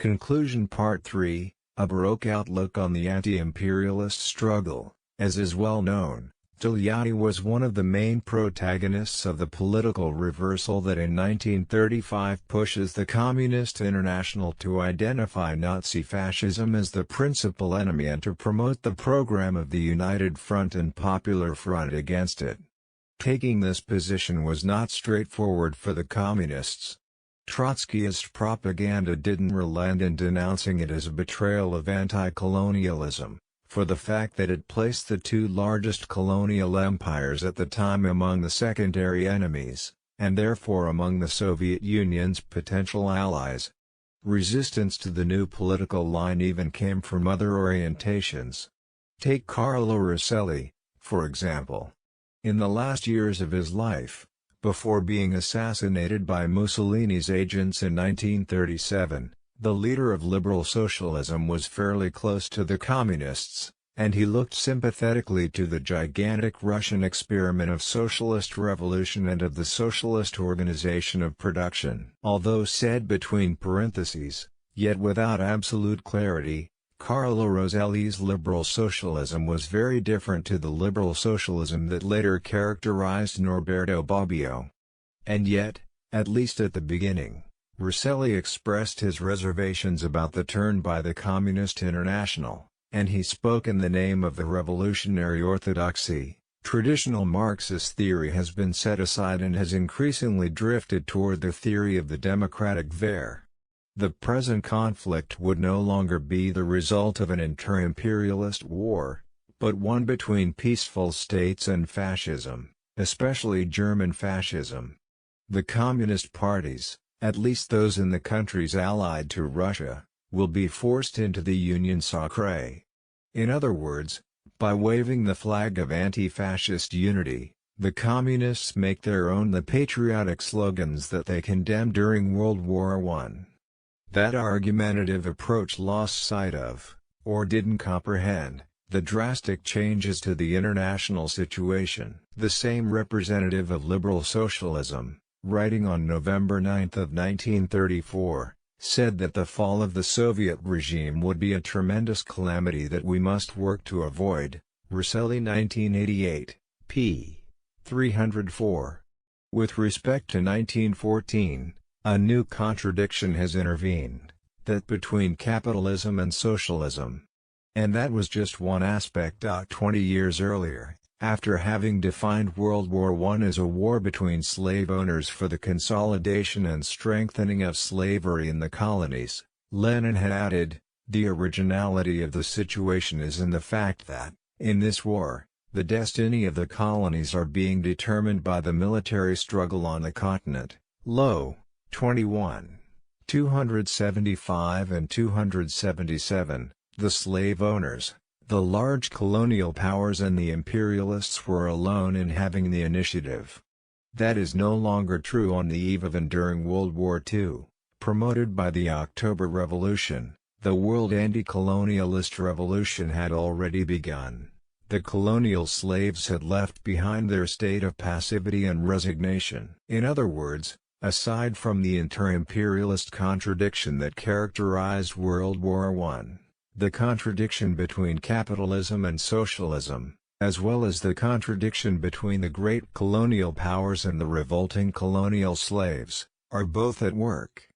Conclusion Part 3, A Baroque Outlook on the Anti-Imperialist Struggle. As is well known, Togliatti was one of the main protagonists of the political reversal that in 1935 pushes the Communist International to identify Nazi fascism as the principal enemy and to promote the program of the United Front and Popular Front against it. Taking this position was not straightforward for the Communists. Trotskyist propaganda didn't relent in denouncing it as a betrayal of anti-colonialism, for the fact that it placed the two largest colonial empires at the time among the secondary enemies, and therefore among the Soviet Union's potential allies. Resistance to the new political line even came from other orientations. Take Carlo Rosselli, for example. In the last years of his life, before being assassinated by Mussolini's agents in 1937, the leader of liberal socialism was fairly close to the communists, and he looked sympathetically to the gigantic Russian experiment of socialist revolution and of the socialist organization of production. Although said between parentheses, yet without absolute clarity, Carlo Rosselli's liberal socialism was very different to the liberal socialism that later characterized Norberto Bobbio. And yet, at least at the beginning, Rosselli expressed his reservations about the turn by the Communist International, and he spoke in the name of the revolutionary orthodoxy. Traditional Marxist theory has been set aside and has increasingly drifted toward the theory of the democratic Wehr. The present conflict would no longer be the result of an inter-imperialist war, but one between peaceful states and fascism, especially German fascism. The communist parties, at least those in the countries allied to Russia, will be forced into the Union Sacrée. In other words, by waving the flag of anti-fascist unity, the communists make their own the patriotic slogans that they condemned during World War I. That argumentative approach lost sight of, or didn't comprehend, the drastic changes to the international situation. The same representative of liberal socialism, writing on November 9 of 1934, said that the fall of the Soviet regime would be a tremendous calamity that we must work to avoid. Rosselli 1988, p. 304. With respect to 1914, a new contradiction has intervened, that between capitalism and socialism. And that was just one aspect. 20 years earlier, after having defined World War I as a war between slave owners for the consolidation and strengthening of slavery in the colonies, Lenin had added, "The originality of the situation is in the fact that, in this war, the destiny of the colonies are being determined by the military struggle on the continent." Low. 21. 275 and 277, the slave owners, the large colonial powers and the imperialists were alone in having the initiative. That is no longer true on the eve of and during World War II, promoted by the October Revolution. The world anti-colonialist revolution had already begun. The colonial slaves had left behind their state of passivity and resignation. In other words, aside from the inter-imperialist contradiction that characterized World War I, the contradiction between capitalism and socialism, as well as the contradiction between the great colonial powers and the revolting colonial slaves, are both at work.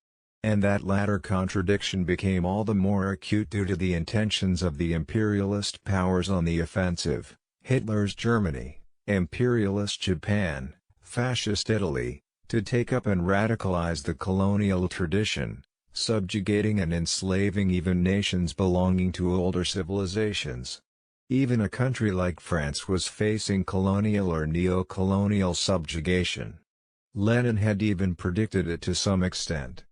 And that latter contradiction became all the more acute due to the intentions of the imperialist powers on the offensive: Hitler's Germany, imperialist Japan, fascist Italy, to take up and radicalize the colonial tradition, subjugating and enslaving even nations belonging to older civilizations. Even a country like France was facing colonial or neo-colonial subjugation. Lenin had even predicted it to some extent.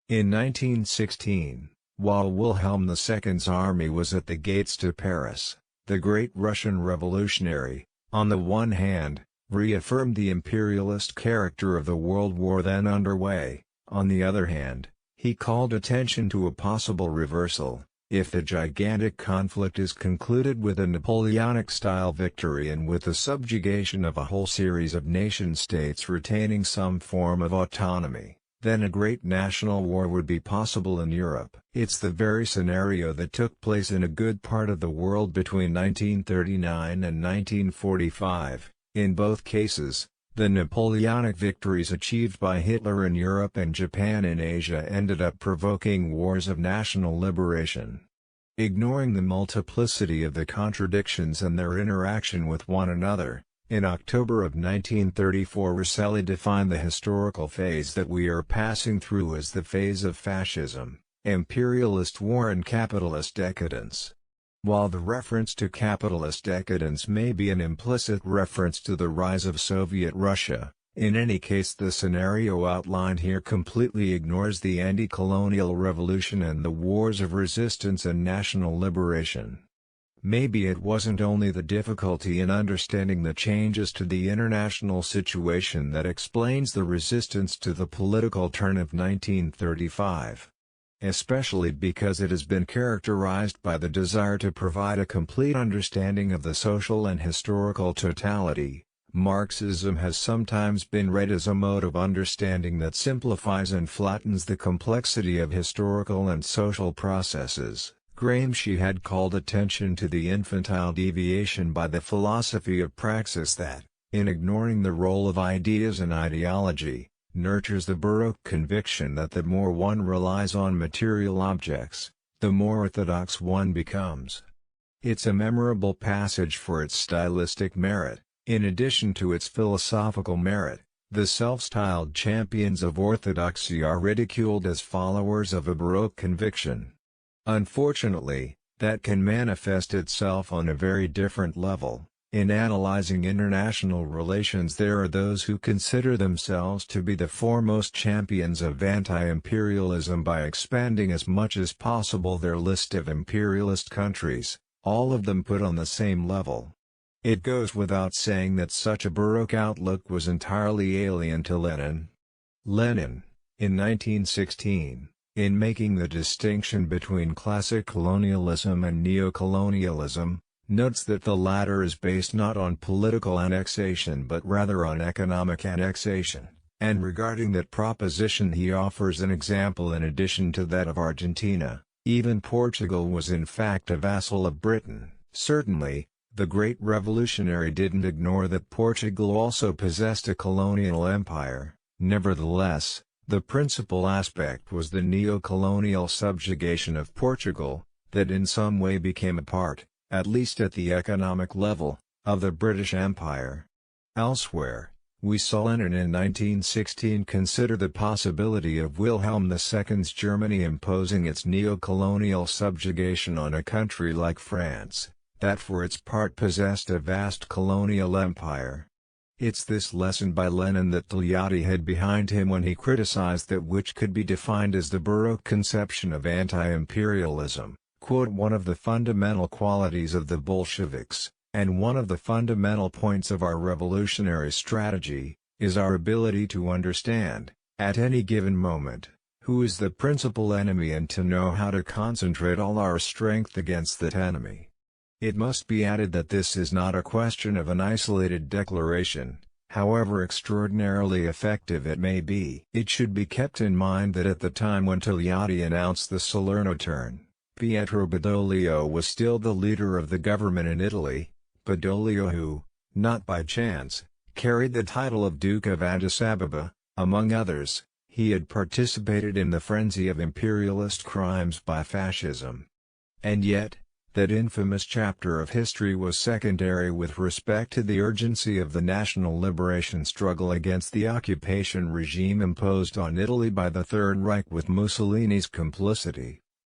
In 1916, while Wilhelm II's army was at the gates to Paris, the great Russian revolutionary, on the one hand, reaffirmed the imperialist character of the world war then underway. On the other hand, he called attention to a possible reversal, if the gigantic conflict is concluded with a Napoleonic-style victory and with the subjugation of a whole series of nation-states retaining some form of autonomy. then a great national war would be possible in Europe. It's the very scenario that took place in a good part of the world between 1939 and 1945. In both cases, the Napoleonic victories achieved by Hitler in Europe and Japan in Asia ended up provoking wars of national liberation. Ignoring the multiplicity of the contradictions and their interaction with one another, in October of 1934 Rosselli defined the historical phase that we are passing through as the phase of fascism, imperialist war and capitalist decadence. While the reference to capitalist decadence may be an implicit reference to the rise of Soviet Russia, in any case the scenario outlined here completely ignores the anti-colonial revolution and the wars of resistance and national liberation. Maybe it wasn't only the difficulty in understanding the changes to the international situation that explains the resistance to the political turn of 1935. Especially because it has been characterized by the desire to provide a complete understanding of the social and historical totality, Marxism has sometimes been read as a mode of understanding that simplifies and flattens the complexity of historical and social processes. Gramsci had called attention to the infantile deviation by the philosophy of praxis that, in ignoring the role of ideas and ideology, nurtures the Baroque conviction that the more one relies on material objects, the more orthodox one becomes. It's a memorable passage for its stylistic merit. In addition to its philosophical merit, the self-styled champions of orthodoxy are ridiculed as followers of a Baroque conviction. Unfortunately, that can manifest itself on a very different level. In analyzing international relations, there are those who consider themselves to be the foremost champions of anti-imperialism by expanding as much as possible their list of imperialist countries, all of them put on the same level. It goes without saying that such a Baroque outlook was entirely alien to Lenin. Lenin, in 1916, in making the distinction between classic colonialism and neo-colonialism, notes that the latter is based not on political annexation but rather on economic annexation, and regarding that proposition he offers an example in addition to that of Argentina. Even Portugal was in fact a vassal of Britain. Certainly, the great revolutionary didn't ignore that Portugal also possessed a colonial empire. Nevertheless, the principal aspect was the neo-colonial subjugation of Portugal, that in some way became a part, at least at the economic level, of the British Empire. Elsewhere, we saw Lenin in 1916 consider the possibility of Wilhelm II's Germany imposing its neo-colonial subjugation on a country like France, that for its part possessed a vast colonial empire. It's this lesson by Lenin that Togliatti had behind him when he criticized that which could be defined as the Baroque conception of anti-imperialism. One of the fundamental qualities of the Bolsheviks, and one of the fundamental points of our revolutionary strategy, is our ability to understand, at any given moment, who is the principal enemy and to know how to concentrate all our strength against that enemy. It must be added that this is not a question of an isolated declaration, however extraordinarily effective it may be. It should be kept in mind that at the time when Togliatti announced the Salerno turn, Pietro Badoglio was still the leader of the government in Italy, Badoglio who, not by chance, carried the title of Duke of Addis Ababa. Among others, he had participated in the frenzy of imperialist crimes by fascism. And yet, that infamous chapter of history was secondary with respect to the urgency of the national liberation struggle against the occupation regime imposed on Italy by the Third Reich with Mussolini's complicity.